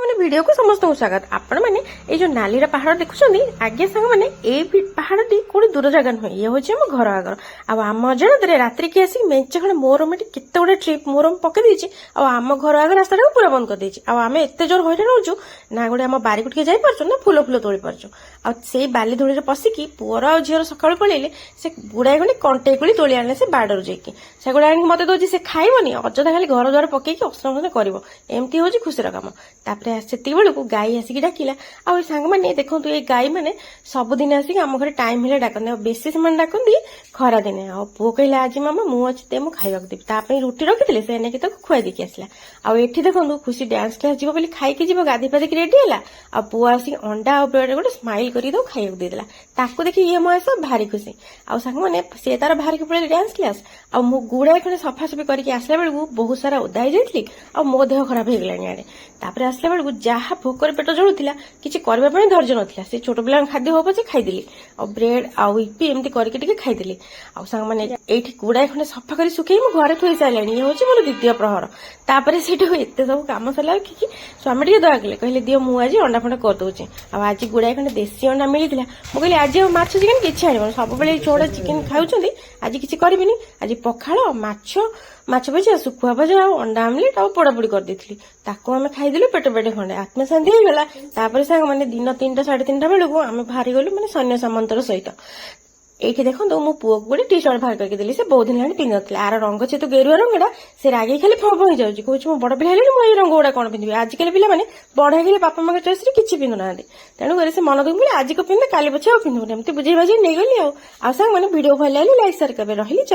सामने वीडियो को समस्त स्वागत आपण मैंने ये जो नालीर पहाड़ देखुं आगे सांग मैंने ये पहाड़ी कोई दूर जगह नुहे ये हूँ आम घर आगर आम अजाणत रात्रि की आसिक मेचे खंड मोरम एटी केते गुडे ट्रिप मोरम पकई आम घर आगे रास्ता पूरा बंद कर देछि आम एत जोर हईराण होचु ना गोटे आम बारिक टिके जाई पारछु ना फूल फूल तोड़ी पारछु से बाली धूली पशिकी पुअर आ झीर सकाळु पळेले से गुड़ाए खंड कंटे कोली तोली आने से बाड़र जाइए से गुड़ा आनिक मते दउछि से खाइबनी अଯଥା खाली घर द्वार पकईकी असना कर एमती हूँ खुशीर कम तापर से बेलू गाई आसिक डाकिला आ सांग मैंने देखो ये गाई मैंने सबुदिन आसिक आम घर टाइम हेल्ले डाकती बेसी से डाकती खरा दिने आ पुओ कहला आज मामा मु अच्छे मुझे खाइबा देवी रुटी रखी से नहीं खुआ देकी आसला आठी देखो खुशी डांस क्लास जीव बोली खाई जीव गाधी पाधिक रेडी है आ पुओ आसिक अंडा और ब्रेड गोटे स्माइल कर खाइबा देदेला ताको देखी ये महेश भारी खुशी आ सांग मैंने सी तार बाहर के पड़े डांस क्लास आ मु गुड़ाए खंडे सफासफी करके आसला बेलू बहुत सारा ओदा हो जाइली आ मो देह खराब हो गलानी आड़े तापर आसला बेलू जहाँ भोकर पेट जलुला किसी करने धैर्य नाला से छोट पिला खाद्य हो पचे खाईदेली आ ब्रेड आउ इपी एमती करके खाईदेली आ सांग मैंने ये गुड़ाए खंडे सफा कर सुखे मु घरे थोई सारे ये हूँ मोर द्वितीय प्रहर तापर से एत सब कम सरला कि स्वामी टे दया कले कहले दियो मु आज अंडा फंडा करदे आज गुड़ाए खंडे देसी अंडा मिलता मुझे कहली आज माछ चिकेन किसी आने सब छोड़ा चिकेन खाऊँ आज किसी करी आज पखाड़ माछ भजा सुखुआ भजा अंडा आमलेट आ पोड़ापोड़ी कर देती आम खाईदेलु पेट पेटे खंडे आत्मा शांति हो गला तापर सांग मैंने दिन 3टा 3:30 बेलू आम बाहरी गलु मैंने सैन्य सामंतर सहित ये देखो मो पुओ को गोटे टी सर्ट बाहर करके देली से बहुत दिन लानी पिंधुला आर रंग जेतु गेरुआ रंगटा से रागे खाली फब हो जाऊँगी कौच मो बड़ पिला मुझे रंग गुड़ा कौन पिंधि आजिकल पिला मैंने बढ़ा गले बापा माँ चॉइस किसी पिंधु ना तेणुकर से मन दुख आज को पिंधे काली पछे पिंधुनी एमती बुझे बाझे नहीं गली आसांग मैंने वीडियो भल लाइक शेयर कर रही।